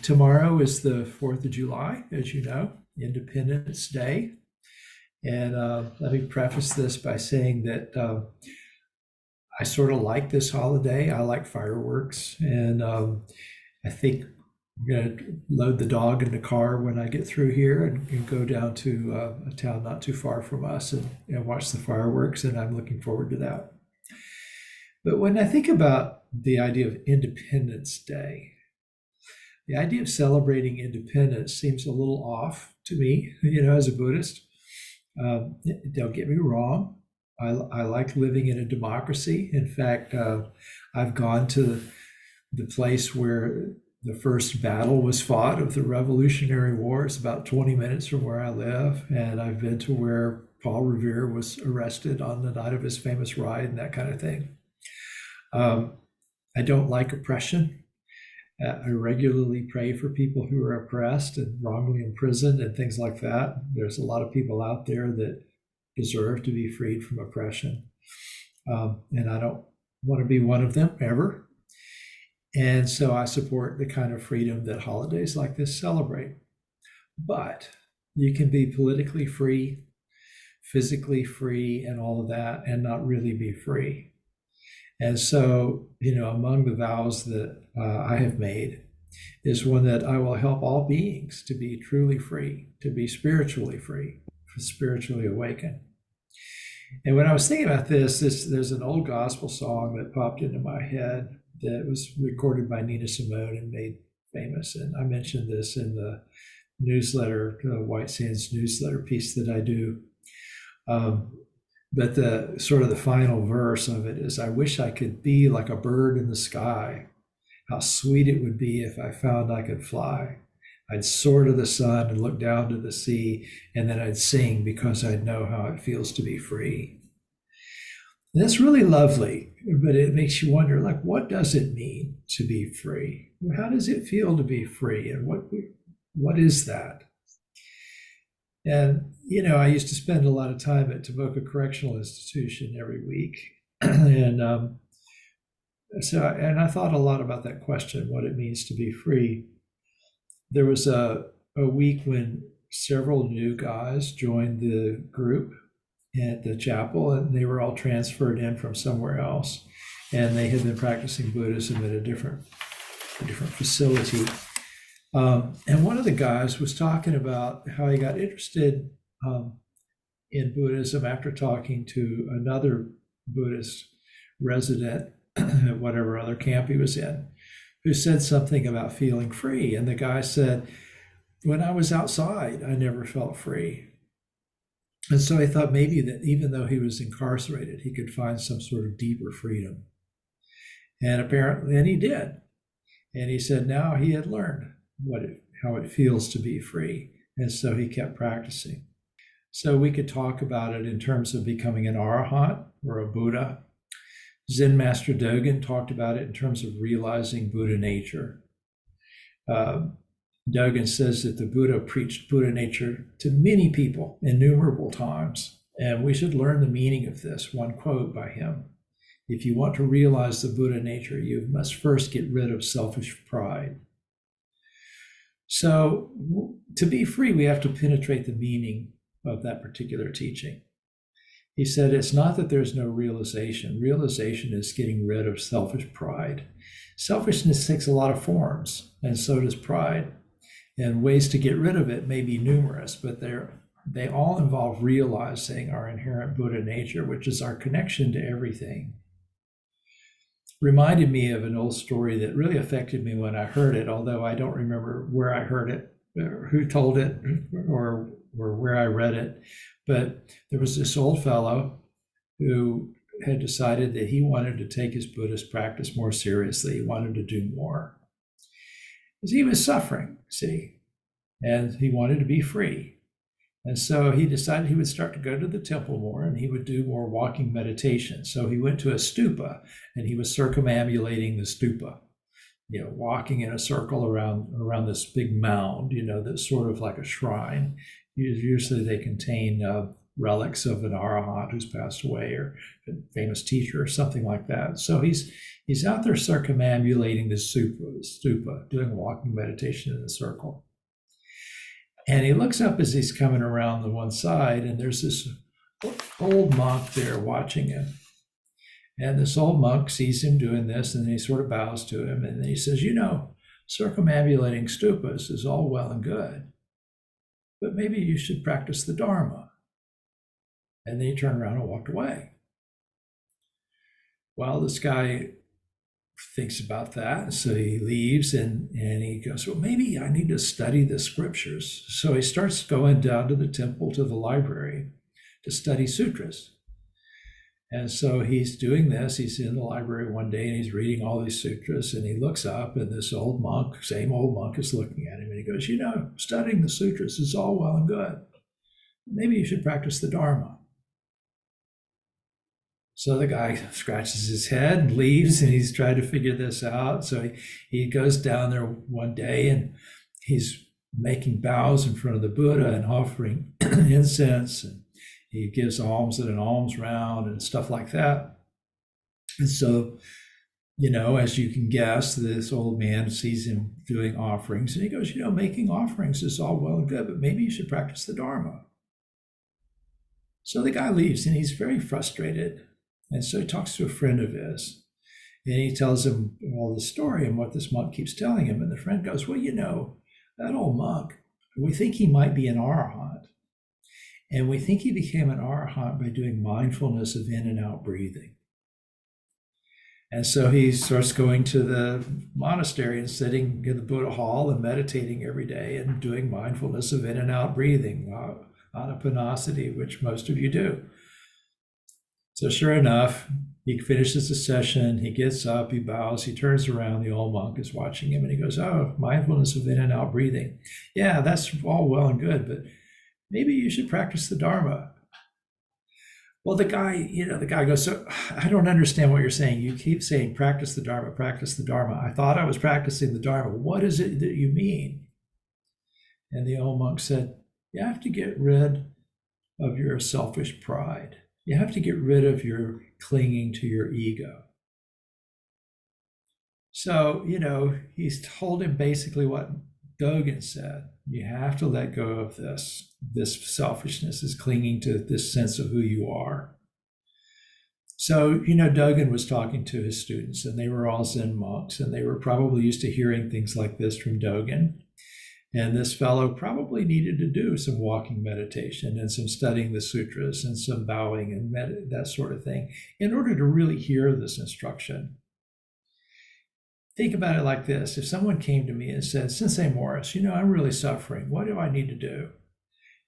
Tomorrow is the 4th of July, as you know, Independence Day. And let me preface this by saying that I sort of like this holiday. I like fireworks. And I think I'm going to load the dog in the car when I get through here and go down to a town not too far from us and watch the fireworks. And I'm looking forward to that. But when I think about the idea of Independence Day, the idea of celebrating independence seems a little off to me, as a Buddhist. Don't get me wrong. I like living in a democracy. In fact, I've gone to the place where the first battle was fought of the Revolutionary War. It's about 20 minutes from where I live. And I've been to where Paul Revere was arrested on the night of his famous ride and that kind of thing. I don't like oppression. I regularly pray for people who are oppressed and wrongly imprisoned and things like that. There's a lot of people out there that deserve to be freed from oppression. And I don't want to be one of them ever. And so I support the kind of freedom that holidays like this celebrate. But you can be politically free, physically free, and all of that, and not really be free. And so, among the vows that I have made is one that I will help all beings to be truly free, to be spiritually free, spiritually awakened. And when I was thinking about this, there's an old gospel song that popped into my head that was recorded by Nina Simone and made famous. And I mentioned this in the newsletter, the White Sands newsletter piece that I do. But the sort of the final verse of it is, I wish I could be like a bird in the sky. How sweet it would be if I found I could fly. I'd soar to the sun and look down to the sea, and then I'd sing because I'd know how it feels to be free. And that's really lovely, but it makes you wonder, what does it mean to be free? How does it feel to be free? And what is that? And, I used to spend a lot of time at Tavoca Correctional Institution every week. And I thought a lot about that question, what it means to be free. There was a week when several new guys joined the group at the chapel, and they were all transferred in from somewhere else. And they had been practicing Buddhism at a different facility. And one of the guys was talking about how he got interested in Buddhism after talking to another Buddhist resident at whatever other camp he was in, who said something about feeling free. And the guy said, when I was outside, I never felt free. And so I thought maybe that even though he was incarcerated, he could find some sort of deeper freedom. And apparently, and he did. And he said now he had learned how it feels to be free. And so he kept practicing. So we could talk about it in terms of becoming an arahant or a Buddha. Zen Master Dogen talked about it in terms of realizing Buddha nature. Dogen says that the Buddha preached Buddha nature to many people innumerable times. And we should learn the meaning of this. One quote by him: if you want to realize the Buddha nature, you must first get rid of selfish pride. So to be free, we have to penetrate the meaning of that particular teaching. He said it's not that there's no realization. Realization is getting rid of selfish pride. Selfishness takes a lot of forms, and so does pride. And ways to get rid of it may be numerous, but they all involve realizing our inherent Buddha nature, which is our connection to everything. Reminded me of an old story that really affected me when I heard it, although I don't remember where I heard it, or who told it, or where I read it. But there was this old fellow who had decided that he wanted to take his Buddhist practice more seriously. He wanted to do more. Because he was suffering, and he wanted to be free. And so he decided he would start to go to the temple more, and he would do more walking meditation. So he went to a stupa, and he was circumambulating the stupa, walking in a circle around this big mound, that's sort of like a shrine. Usually they contain relics of an arahant who's passed away, or a famous teacher, or something like that. So he's out there circumambulating the stupa, doing walking meditation in a circle. And he looks up as he's coming around the one side, and there's this old monk there watching him. And this old monk sees him doing this, and he sort of bows to him, and he says, circumambulating stupas is all well and good, but maybe you should practice the Dharma. And then he turned around and walked away. Well, this guy thinks about that, so he leaves, and he goes, well, maybe I need to study the scriptures. So he starts going down to the temple, to the library, to study sutras. And so he's doing this. He's in the library one day, and he's reading all these sutras, and he looks up, and this old monk, same old monk, is looking at him, and he goes, studying the sutras is all well and good. Maybe you should practice the Dharma. So the guy scratches his head and leaves, and he's trying to figure this out. So he goes down there one day, and he's making bows in front of the Buddha and offering incense, and he gives alms at an alms round and stuff like that. And so, as you can guess, this old man sees him doing offerings, and he goes, making offerings is all well and good, but maybe you should practice the Dharma. So the guy leaves, and he's very frustrated. And so he talks to a friend of his, and he tells him all the story and what this monk keeps telling him. And the friend goes, well, that old monk, we think he might be an arahant. And we think he became an arahant by doing mindfulness of in and out breathing. And so he starts going to the monastery and sitting in the Buddha hall and meditating every day and doing mindfulness of in and out breathing, anapanasati, which most of you do. So sure enough, he finishes the session, he gets up, he bows, he turns around, the old monk is watching him, and he goes, mindfulness of in and out breathing. Yeah, that's all well and good, but maybe you should practice the Dharma. Well, the guy goes, so I don't understand what you're saying. You keep saying, practice the Dharma, practice the Dharma. I thought I was practicing the Dharma. What is it that you mean? And the old monk said, you have to get rid of your selfish pride. You have to get rid of your clinging to your ego. So, he's told him basically what Dogen said. You have to let go of this. This selfishness is clinging to this sense of who you are. So, Dogen was talking to his students, and they were all Zen monks, and they were probably used to hearing things like this from Dogen. And this fellow probably needed to do some walking meditation and some studying the sutras and some bowing and that sort of thing in order to really hear this instruction. Think about it like this. If someone came to me and said, Sensei Morris, I'm really suffering. What do I need to do?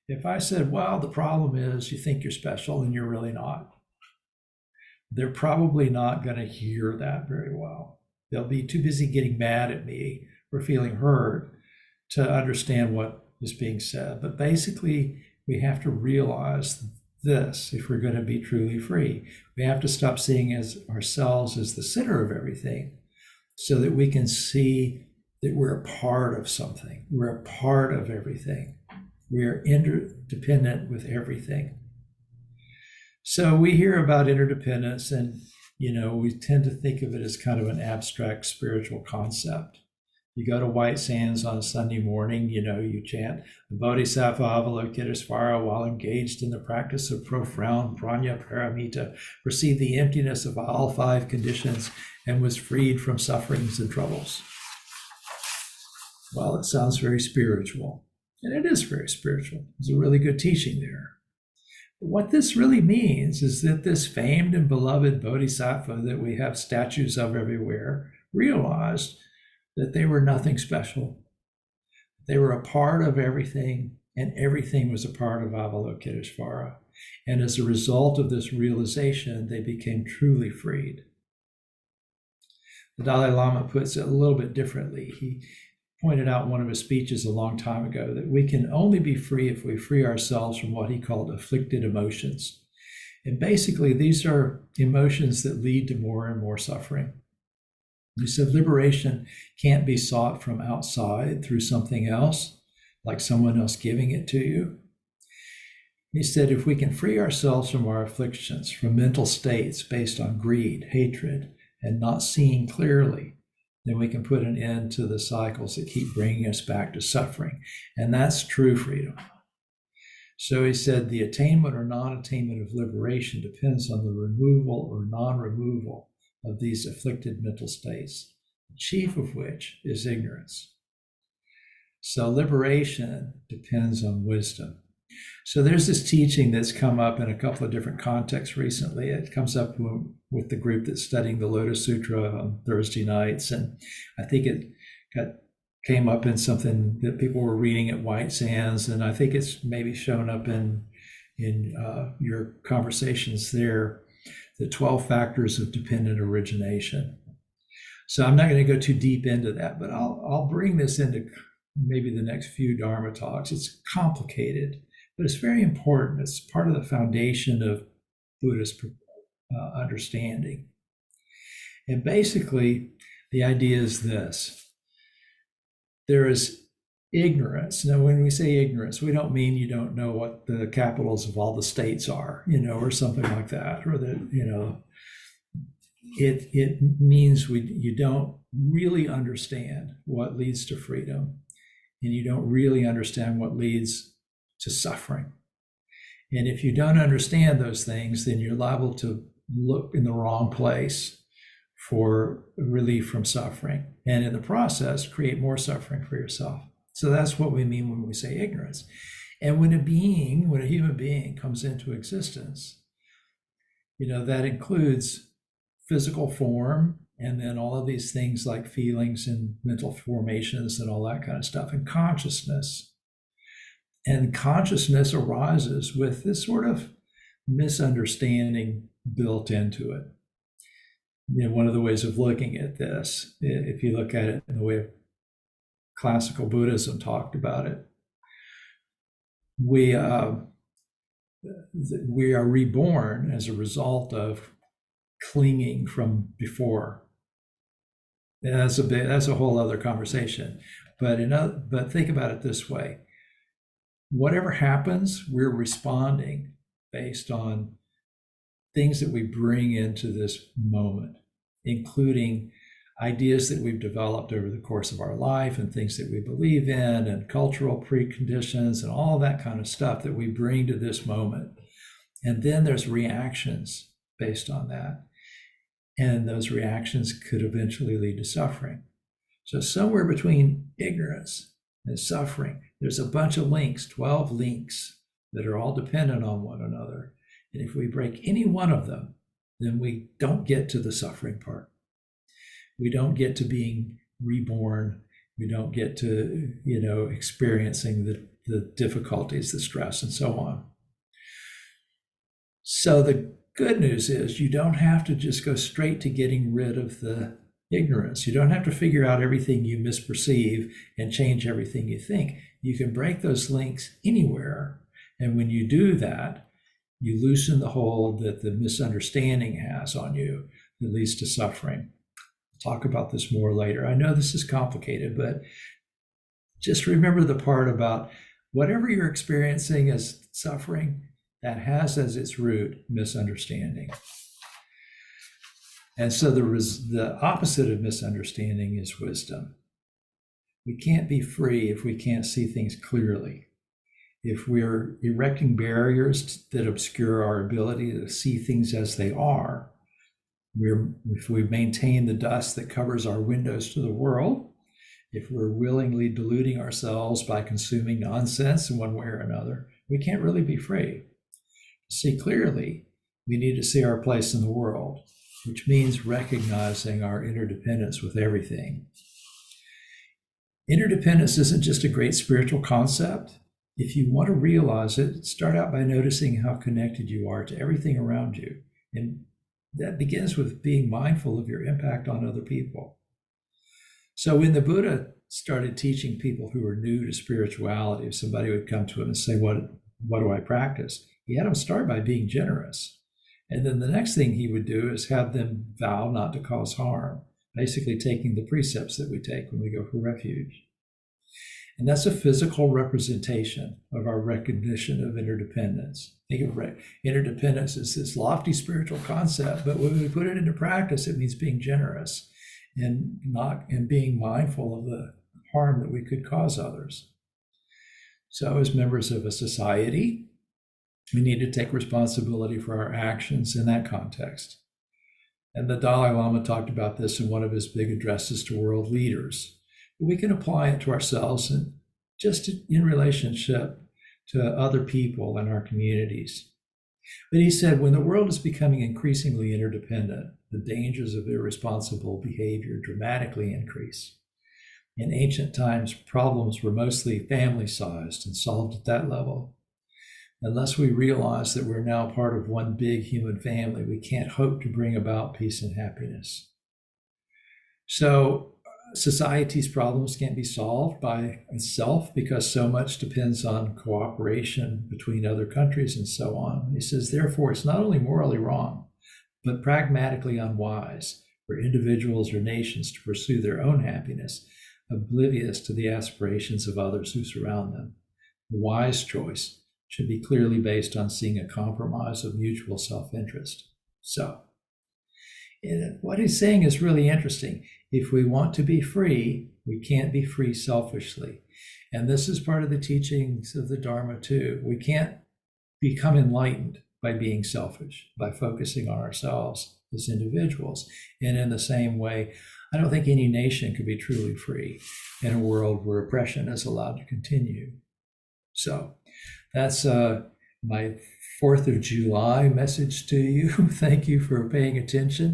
If I said, well, the problem is you think you're special and you're really not, they're probably not going to hear that very well. They'll be too busy getting mad at me or feeling hurt to understand what is being said. But basically, we have to realize this if we're going to be truly free. We have to stop seeing ourselves as the center of everything so that we can see that we're a part of something. We're a part of everything. We are interdependent with everything. So we hear about interdependence, and we tend to think of it as kind of an abstract spiritual concept. You go to White Sands on Sunday morning, you chant the Bodhisattva Avalokitesvara while engaged in the practice of profound prajna paramita, perceived the emptiness of all five conditions, and was freed from sufferings and troubles. Well, it sounds very spiritual, and it is very spiritual. There's a really good teaching there. But what this really means is that this famed and beloved Bodhisattva that we have statues of everywhere realized that they were nothing special. They were a part of everything, and everything was a part of Avalokitesvara. And as a result of this realization, they became truly freed. The Dalai Lama puts it a little bit differently. He pointed out in one of his speeches a long time ago that we can only be free if we free ourselves from what he called afflicted emotions. And basically, these are emotions that lead to more and more suffering. He said liberation can't be sought from outside through something else, like someone else giving it to you. He said, if we can free ourselves from our afflictions, from mental states based on greed, hatred, and not seeing clearly, then we can put an end to the cycles that keep bringing us back to suffering. And that's true freedom. So he said, the attainment or non-attainment of liberation depends on the removal or non-removal of these afflicted mental states, the chief of which is ignorance. So liberation depends on wisdom. So there's this teaching that's come up in a couple of different contexts recently. It comes up with the group that's studying the Lotus Sutra on Thursday nights. And I think it came up in something that people were reading at White Sands. And I think it's maybe shown up in your conversations there, the 12 factors of dependent origination. So I'm not going to go too deep into that, but I'll bring this into maybe the next few Dharma talks. It's complicated, but it's very important. It's part of the foundation of Buddhist understanding. And basically, the idea is this. There is ignorance. Now, when we say ignorance, we don't mean you don't know what the capitals of all the states are, or something like that, or that, it means you don't really understand what leads to freedom, and you don't really understand what leads to suffering. And if you don't understand those things, then you're liable to look in the wrong place for relief from suffering, and in the process, create more suffering for yourself. So that's what we mean when we say ignorance. And when a human being comes into existence, that includes physical form, and then all of these things like feelings and mental formations and all that kind of stuff, and consciousness. And consciousness arises with this sort of misunderstanding built into it. One of the ways of looking at this, if you look at it in the way of classical Buddhism talked about it, we are reborn as a result of clinging from before. That's a whole other conversation. But think about it this way: whatever happens, we're responding based on things that we bring into this moment, including ideas that we've developed over the course of our life and things that we believe in and cultural preconditions and all that kind of stuff that we bring to this moment. And then there's reactions based on that. And those reactions could eventually lead to suffering. So somewhere between ignorance and suffering, there's a bunch of links, 12 links that are all dependent on one another. And if we break any one of them, then we don't get to the suffering part. We don't get to being reborn. We don't get to, experiencing the difficulties, the stress, and so on. So the good news is you don't have to just go straight to getting rid of the ignorance. You don't have to figure out everything you misperceive and change everything you think. You can break those links anywhere. And when you do that, you loosen the hold that the misunderstanding has on you that leads to suffering. I'll talk about this more later. I know this is complicated, but just remember the part about whatever you're experiencing as suffering, that has as its root misunderstanding. And so the opposite of misunderstanding is wisdom. We can't be free if we can't see things clearly. If we're erecting barriers that obscure our ability to see things as they are, if we maintain the dust that covers our windows to the world, if we're willingly deluding ourselves by consuming nonsense in one way or another, we can't really be free. To see clearly, we need to see our place in the world, which means recognizing our interdependence with everything. Interdependence isn't just a great spiritual concept. If you want to realize it, start out by noticing how connected you are to everything around you. And that begins with being mindful of your impact on other people. So when the Buddha started teaching people who were new to spirituality, if somebody would come to him and say, what do I practice? He had them start by being generous. And then the next thing he would do is have them vow not to cause harm, basically taking the precepts that we take when we go for refuge. And that's a physical representation of our recognition of interdependence. Think of interdependence as this lofty spiritual concept, but when we put it into practice, it means being generous and being mindful of the harm that we could cause others. So, as members of a society, we need to take responsibility for our actions in that context. And the Dalai Lama talked about this in one of his big addresses to world leaders. We can apply it to ourselves and just in relationship to other people in our communities. But he said, when the world is becoming increasingly interdependent, the dangers of irresponsible behavior dramatically increase. In ancient times, problems were mostly family-sized and solved at that level. Unless we realize that we're now part of one big human family, we can't hope to bring about peace and happiness. So society's problems can't be solved by itself because so much depends on cooperation between other countries and so on. He says, therefore, it's not only morally wrong, but pragmatically unwise for individuals or nations to pursue their own happiness, oblivious to the aspirations of others who surround them. The wise choice should be clearly based on seeing a compromise of mutual self-interest. So, what he's saying is really interesting. If we want to be free, we can't be free selfishly. And this is part of the teachings of the Dharma too. We can't become enlightened by being selfish, by focusing on ourselves as individuals. And in the same way, I don't think any nation could be truly free in a world where oppression is allowed to continue. So that's my 4th of July message to you. Thank you for paying attention.